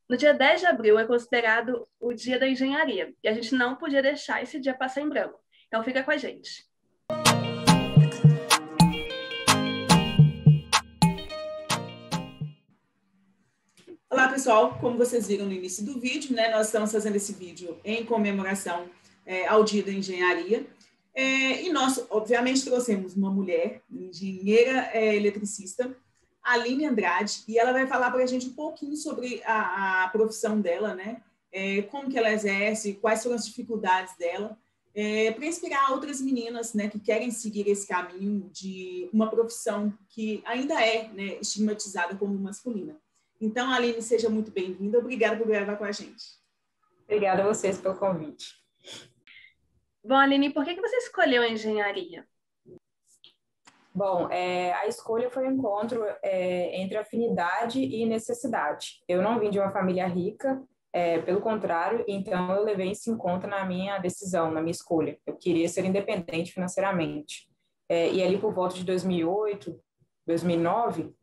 No dia 10 de abril é considerado o Dia da Engenharia, e a gente não podia deixar esse dia passar em branco. Então fica com a gente. Olá, pessoal. Como vocês viram no início do vídeo, né, nós estamos fazendo esse vídeo em comemoração ao Dia da Engenharia. E nós, obviamente, trouxemos uma mulher, engenheira eletricista, Aline Andrade, e ela vai falar para a gente um pouquinho sobre a profissão dela, né? Como que ela exerce, quais foram as dificuldades dela, para inspirar outras meninas, né, que querem seguir esse caminho de uma profissão que ainda é, né, estigmatizada como masculina. Então, Aline, seja muito bem-vinda. Obrigada por gravar com a gente. Obrigada a vocês pelo convite. Bom, Aline, por que você escolheu a engenharia? Bom, a escolha foi um encontro entre afinidade e necessidade. Eu não vim de uma família rica, pelo contrário, então eu levei isso em conta na minha decisão, na minha escolha. Eu queria ser independente financeiramente. E ali por volta de 2008, 2009,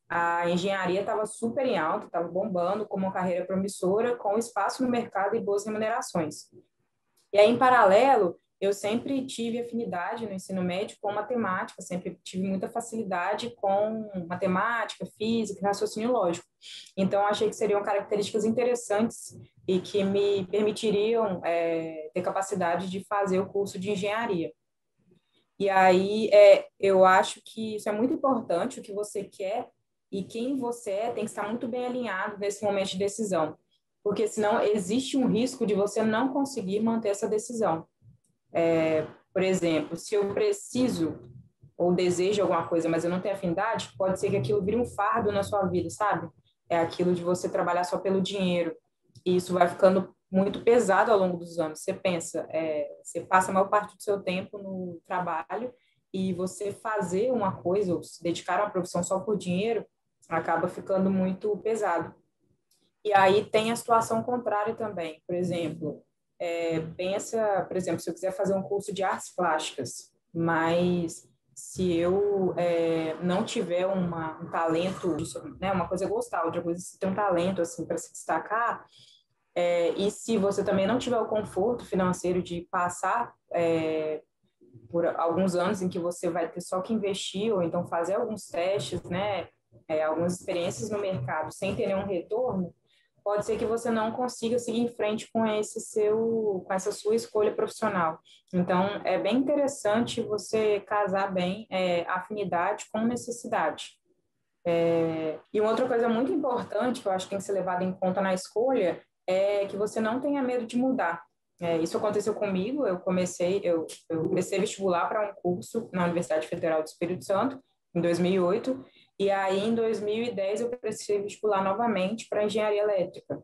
a engenharia estava super em alta, estava bombando como uma carreira promissora, com espaço no mercado e boas remunerações. E aí, em paralelo, eu sempre tive afinidade no ensino médio com matemática, sempre tive muita facilidade com matemática, física, raciocínio lógico. Então, achei que seriam características interessantes e que me permitiriam ter capacidade de fazer o curso de engenharia. E aí, eu acho que isso é muito importante, o que você quer e quem você tem que estar muito bem alinhado nesse momento de decisão, porque senão existe um risco de você não conseguir manter essa decisão. Por exemplo, se eu preciso ou desejo alguma coisa, mas eu não tenho afinidade, pode ser que aquilo vire um fardo na sua vida, sabe? É aquilo de você trabalhar só pelo dinheiro. E isso vai ficando muito pesado ao longo dos anos. Você pensa, você passa a maior parte do seu tempo no trabalho e você fazer uma coisa ou se dedicar a uma profissão só por dinheiro acaba ficando muito pesado. E aí tem a situação contrária também. Por exemplo, pensa, por exemplo, se eu quiser fazer um curso de artes plásticas, mas se eu não tiver um talento, né, uma coisa é gostar, outra coisa é se ter um talento assim para se destacar, e se você também não tiver o conforto financeiro de passar por alguns anos em que você vai ter só que investir ou então fazer alguns testes, né, algumas experiências no mercado sem ter nenhum retorno, pode ser que você não consiga seguir em frente com com essa sua escolha profissional. Então, é bem interessante você casar bem afinidade com necessidade. E uma outra coisa muito importante que eu acho que tem que ser levada em conta na escolha é que você não tenha medo de mudar. Isso aconteceu comigo, eu prestei vestibular para um curso na Universidade Federal do Espírito Santo, em 2008, e aí em 2010 eu prestei vestibular novamente para engenharia elétrica.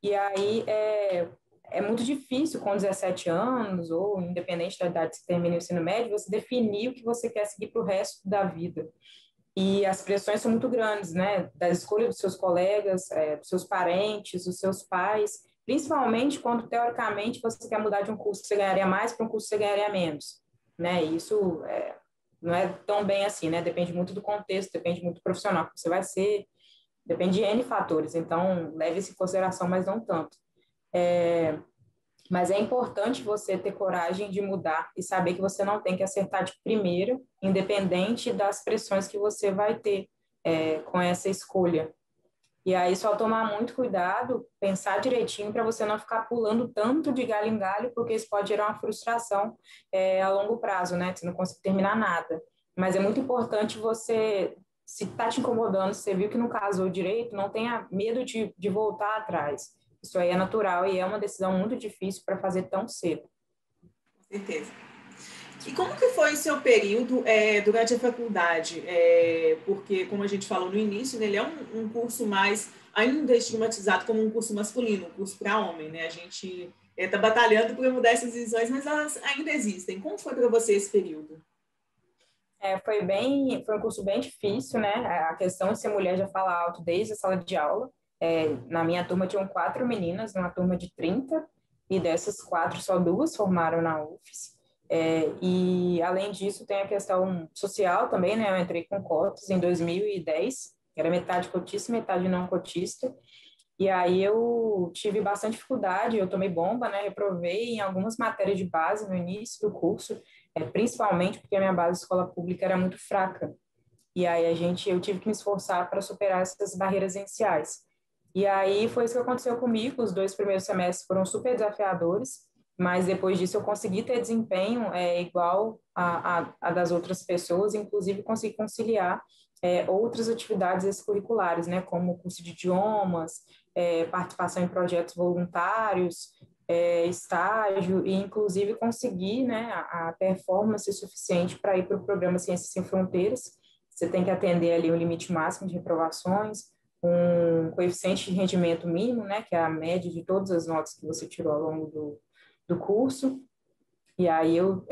E aí é muito difícil com 17 anos, ou independente da idade que você termina o ensino médio, você definir o que você quer seguir para o resto da vida. E as pressões são muito grandes, né? Da escolha dos seus colegas, dos seus parentes, dos seus pais, principalmente quando, teoricamente, você quer mudar de um curso que você ganharia mais para um curso que você ganharia menos, né? E isso não é tão bem assim, né? Depende muito do contexto, depende muito do profissional que você vai ser, depende de N fatores. Então, leve isso em consideração, mas não tanto. Mas é importante você ter coragem de mudar e saber que você não tem que acertar de primeira, independente das pressões que você vai ter com essa escolha. E aí só tomar muito cuidado, pensar direitinho para você não ficar pulando tanto de galho em galho, porque isso pode gerar uma frustração a longo prazo, né? Você não consegue terminar nada. Mas é muito importante você, se está te incomodando, se você viu que não casou direito, não tenha medo de voltar atrás. Isso aí é natural e é uma decisão muito difícil para fazer tão cedo. Com certeza. E como que foi o seu período durante a faculdade? Porque, como a gente falou no início, né, ele é um curso mais ainda estigmatizado como um curso masculino, um curso para homem, né? A gente está batalhando para mudar essas visões, mas elas ainda existem. Como foi para você esse período? Foi um curso bem difícil, né? A questão de ser mulher já fala alto desde a sala de aula. Na minha turma tinham 4 meninas, numa turma de 30, e dessas 4, só 2 formaram na UFES. E, além disso, tem a questão social também, né? Eu entrei com cotas em 2010, era metade cotista e metade não cotista. E aí eu tive bastante dificuldade, eu tomei bomba, né? Reprovei em algumas matérias de base no início do curso, principalmente porque a minha base de escola pública era muito fraca. E aí eu tive que me esforçar para superar essas barreiras iniciais. E aí foi isso que aconteceu comigo. Os 2 primeiros semestres foram super desafiadores, mas depois disso eu consegui ter desempenho igual a das outras pessoas, inclusive consegui conciliar outras atividades extracurriculares, né, como curso de idiomas, participação em projetos voluntários, estágio e inclusive conseguir, né, a performance suficiente para ir para o programa Ciências Sem Fronteiras. Você tem que atender ali um limite máximo de reprovações, um coeficiente de rendimento mínimo, né, que é a média de todas as notas que você tirou ao longo do curso. E aí eu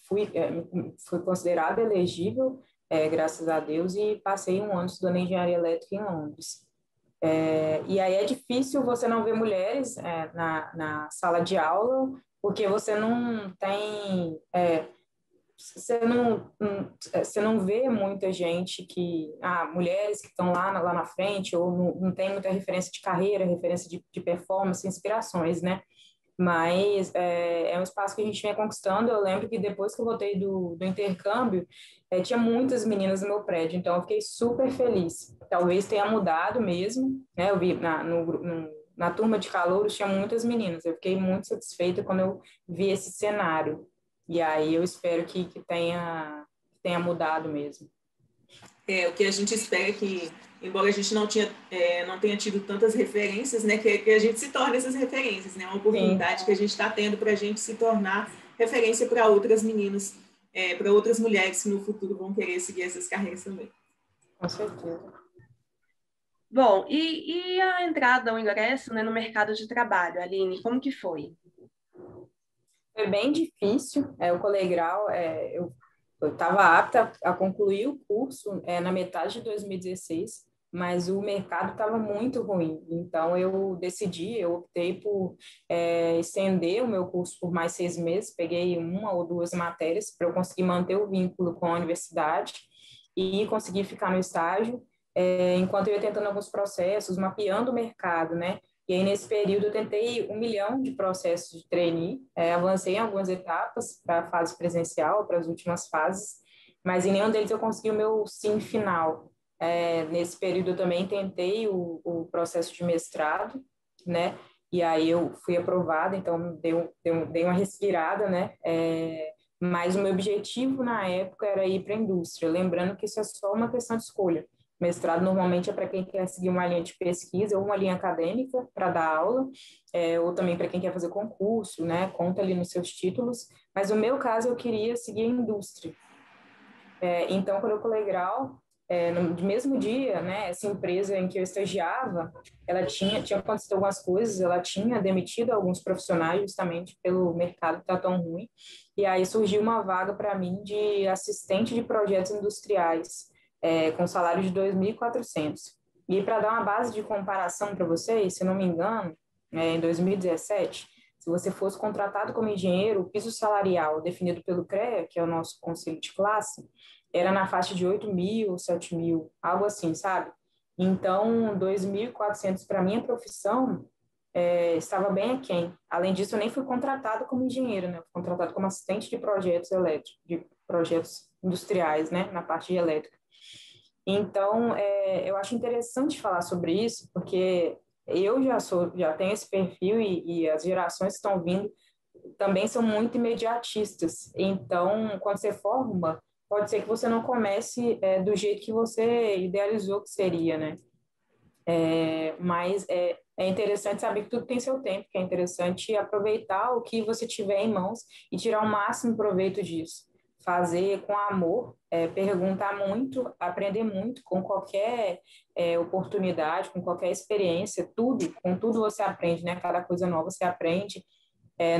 fui considerada elegível, graças a Deus, e passei um ano estudando engenharia elétrica em Londres. E aí é difícil você não ver mulheres na sala de aula, porque você não tem você não vê muita gente mulheres que estão lá na frente, ou não tem muita referência de carreira, referência de performance, inspirações, né? Mas um espaço que a gente vem conquistando. Eu lembro que depois que eu voltei do intercâmbio, tinha muitas meninas no meu prédio, então eu fiquei super feliz. Talvez tenha mudado mesmo, né? Eu vi na turma de calouros tinha muitas meninas, eu fiquei muito satisfeita quando eu vi esse cenário. E aí eu espero que tenha mudado mesmo. O que a gente espera é que, embora a gente não tenha tido tantas referências, né, que a gente se torne essas referências, né, uma oportunidade que a gente está tendo para a gente se tornar referência para outras meninas, para outras mulheres que no futuro vão querer seguir essas carreiras também. Com certeza. Bom, e a entrada, o ingresso, né, no mercado de trabalho, Aline, como que foi? Foi bem difícil. O colegial, eu estava apta a concluir o curso na metade de 2016, mas o mercado estava muito ruim. Então, eu optei por estender o meu curso por mais 6 meses, peguei 1 ou 2 matérias para eu conseguir manter o vínculo com a universidade e conseguir ficar no estágio, enquanto eu ia tentando alguns processos, mapeando o mercado, né? E aí, nesse período, eu tentei 1 milhão de processos de trainee, avancei em algumas etapas para a fase presencial, para as últimas fases, mas em nenhum deles eu consegui o meu sim final. Nesse período, eu também tentei o processo de mestrado, né? E aí eu fui aprovada, então dei uma respirada, né? Mas o meu objetivo na época era ir para a indústria, lembrando que isso é só uma questão de escolha. Mestrado normalmente é para quem quer seguir uma linha de pesquisa ou uma linha acadêmica para dar aula, ou também para quem quer fazer concurso, né? Conta ali nos seus títulos. Mas no meu caso, eu queria seguir a indústria. Então, quando eu colei grau, no mesmo dia, né? Essa empresa em que eu estagiava, ela tinha acontecido algumas coisas, ela tinha demitido alguns profissionais justamente pelo mercado estar tão ruim. E aí surgiu uma vaga para mim de assistente de projetos industriais, com salário de 2.400. E para dar uma base de comparação para vocês, se não me engano, em 2017, se você fosse contratado como engenheiro, o piso salarial definido pelo CREA, que é o nosso conselho de classe, era na faixa de 8.000, 7.000, algo assim, sabe? Então, 2.400 para minha profissão estava bem aquém. Além disso, eu nem fui contratado como engenheiro, né? Fui contratado como assistente de projetos elétricos, de projetos industriais, né? Na parte de elétrica. Então, eu acho interessante falar sobre isso, porque eu já tenho esse perfil e as gerações que estão vindo também são muito imediatistas. Então, quando você forma, pode ser que você não comece do jeito que você idealizou que seria, né? Mas é interessante saber que tudo tem seu tempo, que é interessante aproveitar o que você tiver em mãos e tirar o máximo proveito disso. Fazer com amor, perguntar muito, aprender muito com qualquer oportunidade, com qualquer experiência, com tudo você aprende, né? Cada coisa nova você aprende.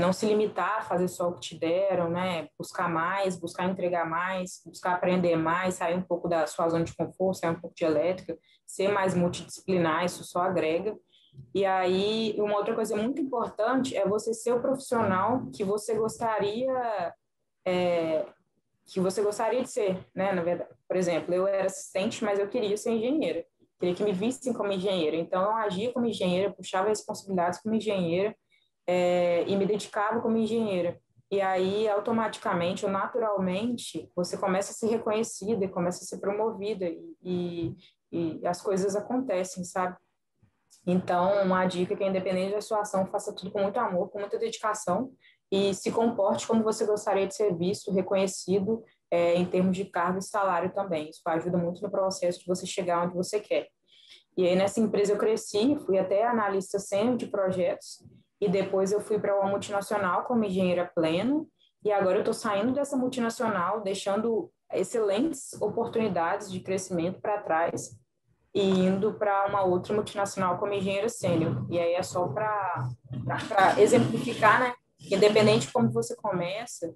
Não se limitar a fazer só o que te deram, né? Buscar mais, buscar entregar mais, buscar aprender mais, sair um pouco da sua zona de conforto, sair um pouco de elétrica, ser mais multidisciplinar, isso só agrega. E aí, uma outra coisa muito importante é você ser o profissional que você gostaria de ser, né? Na verdade, por exemplo, eu era assistente, mas eu queria ser engenheira. queria que me vissem como engenheira. Então, eu agia como engenheira, puxava responsabilidades como engenheira, e me dedicava como engenheira. E aí, automaticamente ou naturalmente, você começa a ser reconhecida e começa a ser promovida e as coisas acontecem, sabe? Então, uma dica é que, independente da sua ação, faça tudo com muito amor, com muita dedicação e se comporte como você gostaria de ser visto, reconhecido, em termos de cargo e salário também. Isso ajuda muito no processo de você chegar onde você quer. E aí, nessa empresa, eu cresci, fui até analista sênior de projetos, e depois eu fui para uma multinacional como engenheira plena, e agora eu estou saindo dessa multinacional, deixando excelentes oportunidades de crescimento para trás e indo para uma outra multinacional como engenheira sênior. E aí é só para exemplificar, né? Que independente de como você começa,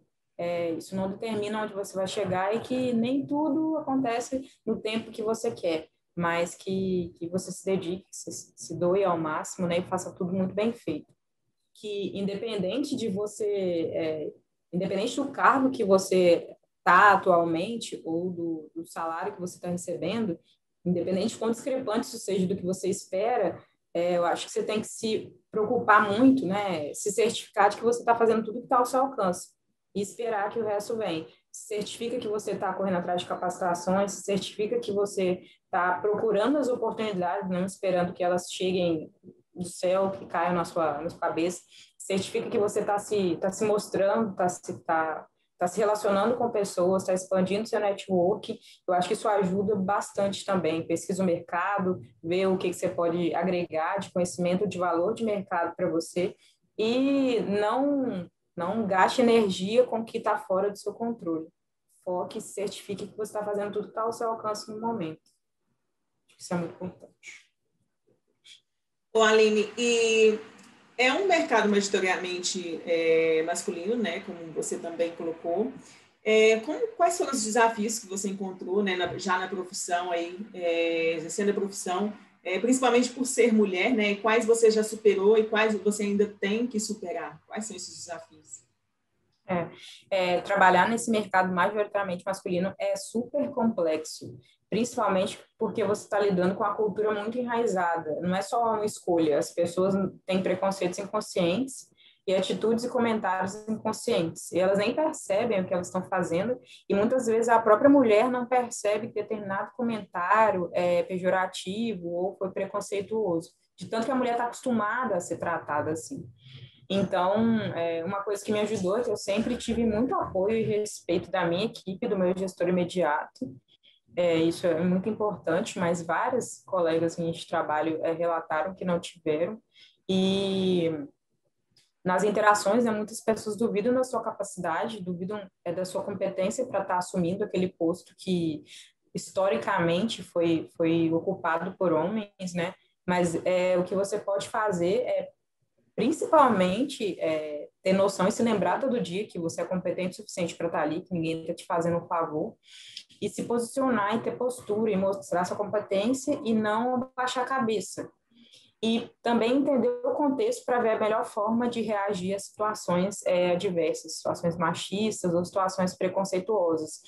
isso não determina onde você vai chegar e que nem tudo acontece no tempo que você quer, mas que você se dedique, se doe ao máximo, né? E faça tudo muito bem feito. Que independente de você, independente do cargo que você está atualmente ou do salário que você está recebendo, independente de quão discrepante isso seja do que você espera, eu acho que você tem que se preocupar muito, né? Se certificar de que você está fazendo tudo que está ao seu alcance e esperar que o resto vem. Certifica que você está correndo atrás de capacitações, certifica que você está procurando as oportunidades, não esperando que elas cheguem do céu, que caiam na sua cabeça. Certifica que você está se mostrando, está se relacionando com pessoas, está expandindo seu network. Eu acho que isso ajuda bastante também. Pesquisa o mercado, vê o que você pode agregar de conhecimento, de valor de mercado para você e não gaste energia com o que está fora do seu controle. Foque e certifique que você está fazendo tudo que está ao seu alcance no momento. Acho que isso é muito importante. Ô, Aline, e é um mercado majoritariamente masculino, né, como você também colocou. Quais foram os desafios que você encontrou, né, já na profissão, aí, exercendo a profissão, principalmente por ser mulher, né, e quais você já superou e quais você ainda tem que superar? Quais são esses desafios? Trabalhar nesse mercado majoritariamente masculino é super complexo, principalmente porque você está lidando com a cultura muito enraizada. Não é só uma escolha, as pessoas têm preconceitos inconscientes e atitudes e comentários inconscientes. E elas nem percebem o que elas estão fazendo e muitas vezes a própria mulher não percebe que determinado comentário é pejorativo ou foi preconceituoso, de tanto que a mulher está acostumada a ser tratada assim. Então, uma coisa que me ajudou é que eu sempre tive muito apoio e respeito da minha equipe, do meu gestor imediato. Isso é muito importante, mas várias colegas minhas de trabalho relataram que não tiveram. E nas interações, né, muitas pessoas duvidam da sua capacidade, duvidam da sua competência para estar assumindo aquele posto que historicamente foi ocupado por homens, né? Mas o que você pode fazer principalmente, ter noção e se lembrar todo dia que você é competente o suficiente para estar ali, que ninguém está te fazendo um favor, e se posicionar e ter postura e mostrar sua competência e não baixar a cabeça. E também entender o contexto para ver a melhor forma de reagir a situações adversas, situações machistas ou situações preconceituosas.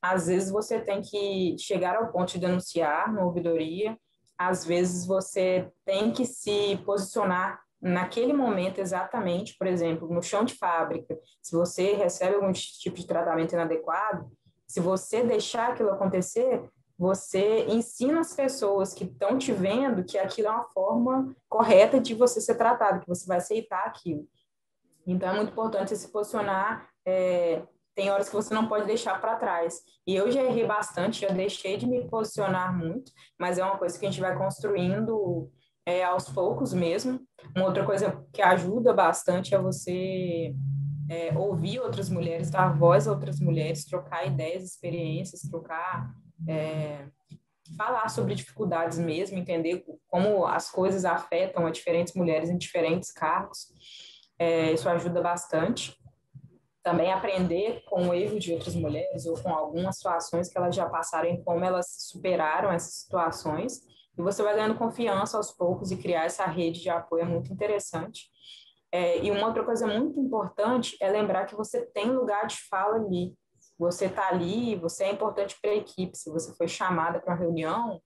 Às vezes você tem que chegar ao ponto de denunciar na ouvidoria, às vezes você tem que se posicionar naquele momento exatamente, por exemplo, no chão de fábrica, se você recebe algum tipo de tratamento inadequado, se você deixar aquilo acontecer, você ensina as pessoas que estão te vendo que aquilo é uma forma correta de você ser tratado, que você vai aceitar aquilo. Então, é muito importante você se posicionar. Tem horas que você não pode deixar para trás. E eu já errei bastante, já deixei de me posicionar muito, mas é uma coisa que a gente vai construindo aos poucos mesmo. Uma outra coisa que ajuda bastante é você ouvir outras mulheres, dar voz a outras mulheres, trocar ideias, experiências, falar sobre dificuldades mesmo, entender como as coisas afetam a diferentes mulheres em diferentes cargos. Isso ajuda bastante. Também aprender com o erro de outras mulheres ou com algumas situações que elas já passaram e como elas superaram essas situações. E você vai ganhando confiança aos poucos e criar essa rede de apoio é muito interessante. E uma outra coisa muito importante é lembrar que você tem lugar de fala ali. Você está ali, você é importante para a equipe. Se você foi chamada para uma reunião,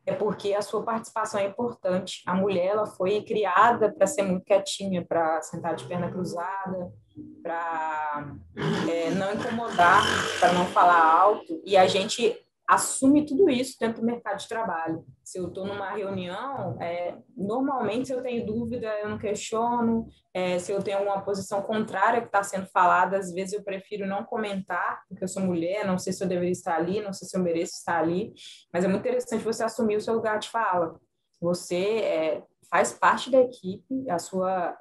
é porque a sua participação é importante. A mulher, ela foi criada para ser muito quietinha, para sentar de perna cruzada, para não incomodar, para não falar alto, e a gente assume tudo isso dentro do mercado de trabalho. Se eu estou numa reunião, normalmente se eu tenho dúvida, eu não questiono, se eu tenho uma posição contrária que está sendo falada, às vezes eu prefiro não comentar, porque eu sou mulher, não sei se eu deveria estar ali, não sei se eu mereço estar ali, mas é muito interessante você assumir o seu lugar de fala. Você faz parte da equipe, a sua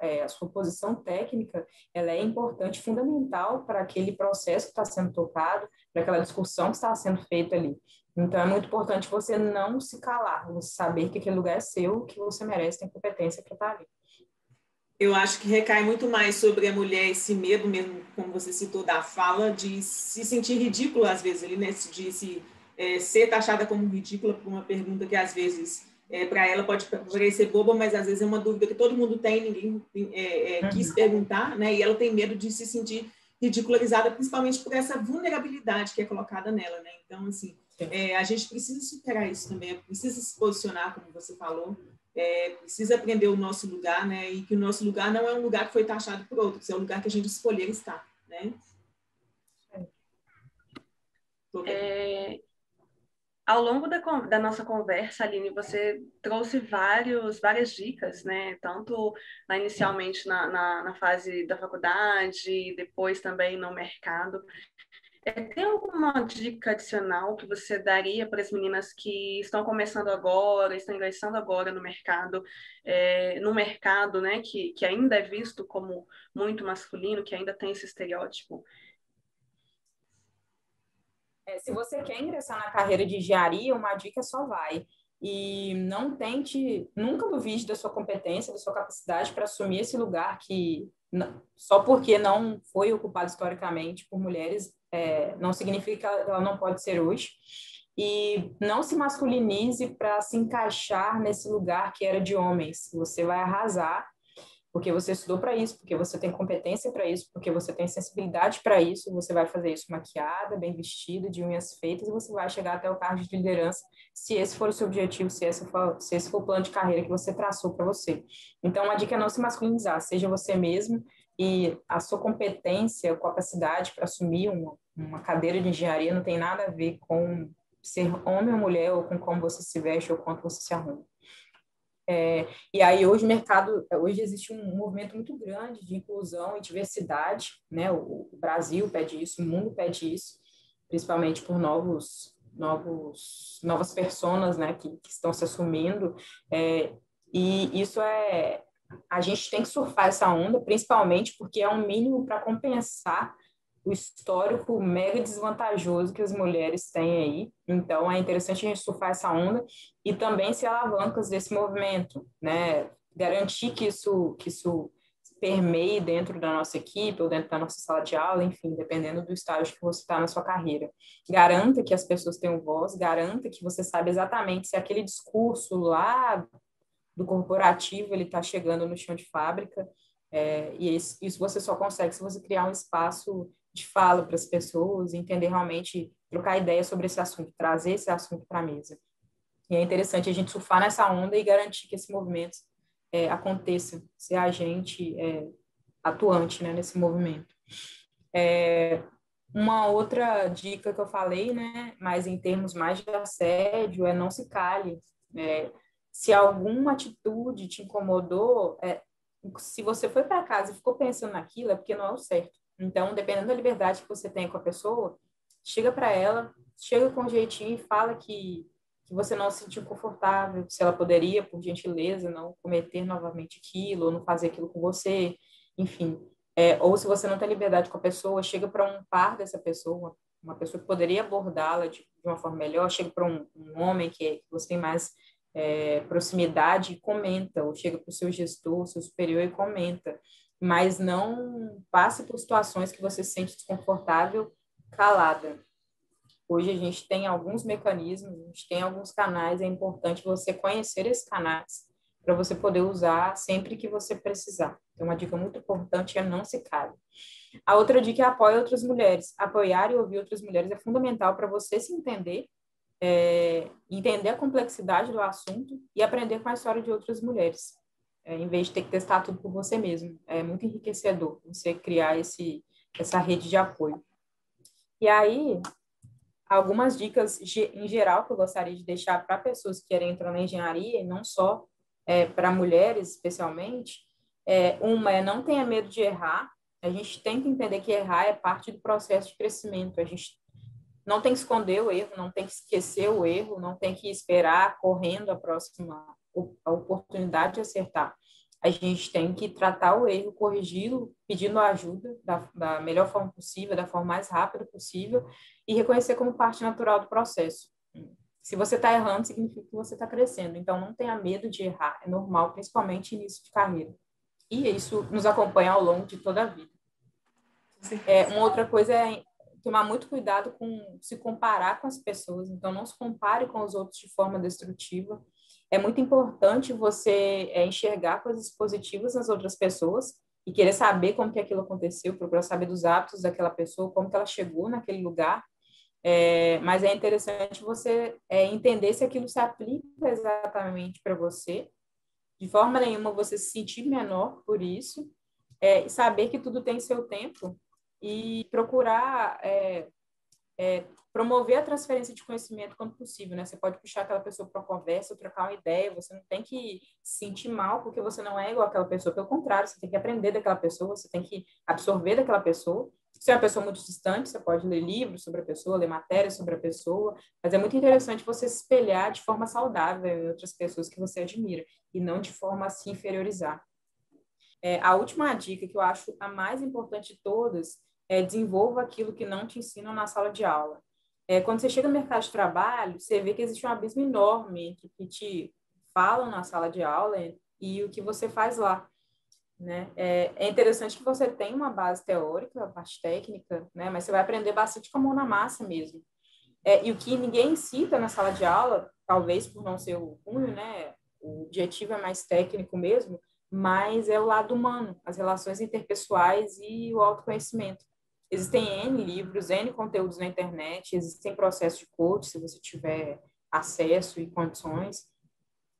posição técnica, ela é importante, fundamental para aquele processo que está sendo tocado, para aquela discussão que está sendo feita ali. Então, é muito importante você não se calar, você saber que aquele lugar é seu, que você merece, tem competência para estar ali. Eu acho que recai muito mais sobre a mulher esse medo mesmo, como você citou, da fala, de se sentir ridícula às vezes, ali, né? De ser taxada como ridícula por uma pergunta que às vezes para ela pode parecer boba, mas às vezes é uma dúvida que todo mundo tem, ninguém quis perguntar, né? E ela tem medo de se sentir ridicularizada, principalmente por essa vulnerabilidade que é colocada nela, né? Então, assim, a gente precisa superar isso também, precisa se posicionar, como você falou, precisa aprender o nosso lugar, né? E que o nosso lugar não é um lugar que foi taxado por outros, é um lugar que a gente escolher estar, né? Ao longo da nossa conversa, Aline, você trouxe várias dicas, né? Tanto inicialmente na fase da faculdade, depois também no mercado. Tem alguma dica adicional que você daria para as meninas que estão começando agora, estão ingressando agora no mercado, né, que ainda é visto como muito masculino, que ainda tem esse estereótipo? Se você quer ingressar na carreira de engenharia, uma dica só vai. E não tente, nunca duvide da sua competência, da sua capacidade para assumir esse lugar que, só porque não foi ocupado historicamente por mulheres, não significa que ela não pode ser hoje. E não se masculinize para se encaixar nesse lugar que era de homens. Você vai arrasar porque você estudou para isso, porque você tem competência para isso, porque você tem sensibilidade para isso, você vai fazer isso maquiada, bem vestida, de unhas feitas, e você vai chegar até o cargo de liderança, se esse for o seu objetivo, se esse for o plano de carreira que você traçou para você. Então, a dica é não se masculinizar, seja você mesmo, e a sua competência, capacidade para assumir uma cadeira de engenharia não tem nada a ver com ser homem ou mulher, ou com como você se veste, ou quanto você se arruma. E aí hoje existe um movimento muito grande de inclusão e diversidade, né? O Brasil pede isso, o mundo pede isso, principalmente por novas personas, né? Que estão se assumindo, e isso a gente tem que surfar essa onda, principalmente porque é um mínimo para compensar o histórico mega desvantajoso que as mulheres têm aí. Então, é interessante a gente surfar essa onda e também ser alavancas desse movimento, né? Garantir que isso permeie dentro da nossa equipe ou dentro da nossa sala de aula, enfim, dependendo do estágio que você está na sua carreira. Garanta que as pessoas tenham voz, garanta que você sabe exatamente se aquele discurso lá do corporativo ele está chegando no chão de fábrica, e isso você só consegue se você criar um espaço de fala para as pessoas, entender realmente, trocar ideias sobre esse assunto, trazer esse assunto para a mesa. E é interessante a gente surfar nessa onda e garantir que esse movimento aconteça, ser agente atuante, né, nesse movimento. Uma outra dica que eu falei, né, mas em termos mais de assédio, é não se cale. Se alguma atitude te incomodou, se você foi para casa e ficou pensando naquilo, é porque não é o certo. Então, dependendo da liberdade que você tem com a pessoa, chega para ela, chega com um jeitinho e fala que você não se sentiu confortável, se ela poderia, por gentileza, não cometer novamente aquilo, ou não fazer aquilo com você, enfim. Ou se você não tem liberdade com a pessoa, chega para um par dessa pessoa, uma pessoa que poderia abordá-la de uma forma melhor, chega para um homem que você tem mais proximidade e comenta, ou chega para o seu gestor, seu superior e comenta, mas não passe por situações que você se sente desconfortável calada. Hoje a gente tem alguns mecanismos, a gente tem alguns canais, é importante você conhecer esses canais para você poder usar sempre que você precisar. Então, uma dica muito importante é não se cale. A outra dica é apoie outras mulheres. Apoiar e ouvir outras mulheres é fundamental para você se entender entender a complexidade do assunto e aprender com a história de outras mulheres, em vez de ter que testar tudo por você mesmo. É muito enriquecedor você criar essa rede de apoio. E aí, algumas dicas em geral que eu gostaria de deixar para pessoas que querem entrar na engenharia, e não só para mulheres, especialmente. Uma é não tenha medo de errar. A gente tem que entender que errar é parte do processo de crescimento. A gente não tem que esconder o erro, não tem que esquecer o erro, não tem que esperar correndo a oportunidade de acertar. A gente tem que tratar o erro, corrigi-lo, pedindo ajuda da melhor forma possível, da forma mais rápida possível, e reconhecer como parte natural do processo. Se você está errando, significa que você está crescendo. Então, não tenha medo de errar. É normal, principalmente início de carreira. E isso nos acompanha ao longo de toda a vida. Uma outra coisa é tomar muito cuidado com se comparar com as pessoas. Então, não se compare com os outros de forma destrutiva. É muito importante você enxergar coisas positivas nas outras pessoas e querer saber como que aquilo aconteceu, procurar saber dos hábitos daquela pessoa, como que ela chegou naquele lugar. Mas é interessante você entender se aquilo se aplica exatamente para você. De forma nenhuma você se sentir menor por isso, e saber que tudo tem seu tempo e procurar promover a transferência de conhecimento quando possível, né? Você pode puxar aquela pessoa para uma conversa, ou trocar uma ideia, você não tem que se sentir mal porque você não é igual àquela pessoa, pelo contrário, você tem que aprender daquela pessoa, você tem que absorver daquela pessoa. Se é uma pessoa muito distante, você pode ler livros sobre a pessoa, ler matérias sobre a pessoa, mas é muito interessante você se espelhar de forma saudável em outras pessoas que você admira, e não de forma a se inferiorizar. A última dica, que eu acho a mais importante de todas, é desenvolva aquilo que não te ensinam na sala de aula. Quando você chega no mercado de trabalho, você vê que existe um abismo enorme entre o que te falam na sala de aula e o que você faz lá, né? É interessante que você tenha uma base teórica, a parte técnica, né? Mas você vai aprender bastante com a mão na massa mesmo. E o que ninguém cita na sala de aula, talvez por não ser o cunho, né? O objetivo é mais técnico mesmo, mas é o lado humano, as relações interpessoais e o autoconhecimento. Existem N livros, N conteúdos na internet, existem processos de coach, se você tiver acesso e condições.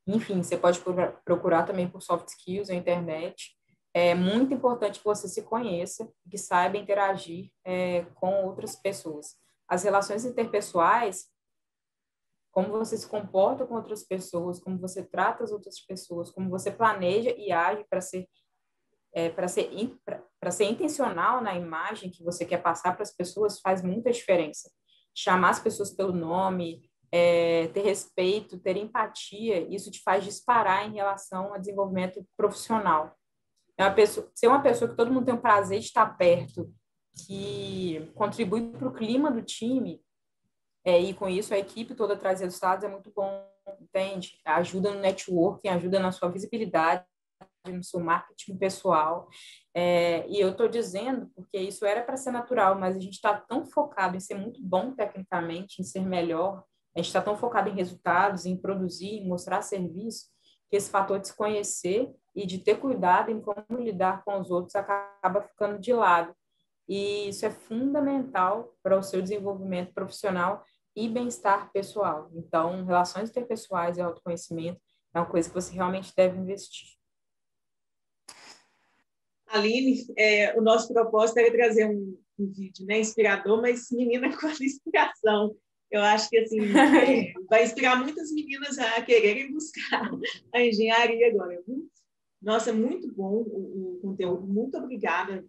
Enfim, você pode procurar também por soft skills na internet. É muito importante que você se conheça e que saiba interagir com outras pessoas. As relações interpessoais, como você se comporta com outras pessoas, como você trata as outras pessoas, como você planeja e age para ser intencional na imagem que você quer passar para as pessoas, faz muita diferença. Chamar as pessoas pelo nome, ter respeito, ter empatia, isso te faz disparar em relação a desenvolvimento profissional. Ser uma pessoa que todo mundo tem o prazer de estar perto, que contribui para o clima do time, e com isso a equipe toda traz resultados, é muito bom, entende? Ajuda no networking, ajuda na sua visibilidade, no seu marketing pessoal. E eu estou dizendo porque isso era para ser natural, mas a gente está tão focado em ser muito bom tecnicamente, em ser melhor, a gente está tão focado em resultados, em produzir, em mostrar serviço, que esse fator de se conhecer e de ter cuidado em como lidar com os outros acaba ficando de lado. E isso é fundamental para o seu desenvolvimento profissional e bem-estar pessoal. Então, relações interpessoais e autoconhecimento é uma coisa que você realmente deve investir. Aline, o nosso propósito era trazer um vídeo, né, inspirador, mas menina com inspiração. Eu acho que assim, vai inspirar muitas meninas a quererem buscar a engenharia agora. Viu? Nossa, muito bom o conteúdo. Muito obrigada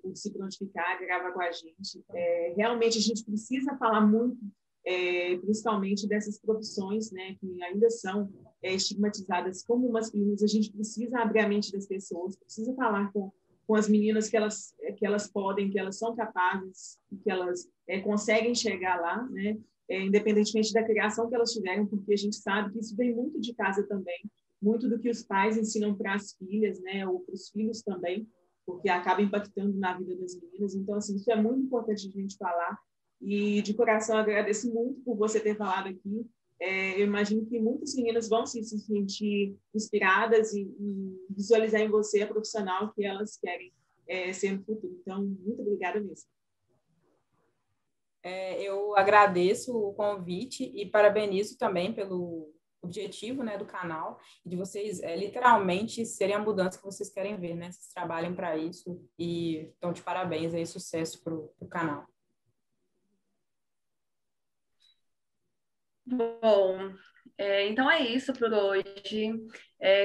por se prontificar, gravar com a gente. Realmente, a gente precisa falar muito, principalmente dessas profissões, né, que ainda são estigmatizadas como masculinas. A gente precisa abrir a mente das pessoas, precisa falar com as meninas que elas podem, que elas são capazes, que elas conseguem chegar lá, né? Independentemente da criação que elas tiveram, porque a gente sabe que isso vem muito de casa também, muito do que os pais ensinam para as filhas, né? Ou para os filhos também, porque acaba impactando na vida das meninas. Então, assim, isso é muito importante a gente falar. E, de coração, agradeço muito por você ter falado aqui. Eu imagino que muitas meninas vão se sentir inspiradas e visualizar em você a profissional que elas querem ser no futuro. Então, muito obrigada mesmo. Eu agradeço o convite e parabenizo também pelo objetivo, né, do canal, de vocês literalmente serem a mudança que vocês querem ver, né? Vocês trabalham para isso e estão de parabéns aí, sucesso para o canal. Bom, então é isso por hoje.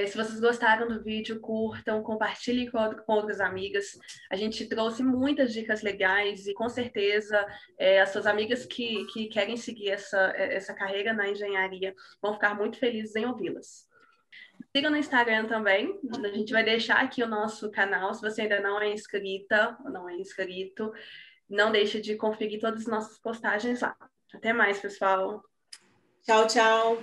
Se vocês gostaram do vídeo, curtam, compartilhem com outras amigas. A gente trouxe muitas dicas legais e com certeza as suas amigas que querem seguir essa carreira na engenharia vão ficar muito felizes em ouvi-las. Siga no Instagram também. A gente vai deixar aqui o nosso canal. Se você ainda não é inscrita ou não é inscrito, não deixe de conferir todas as nossas postagens lá. Até mais, pessoal. Tchau, tchau.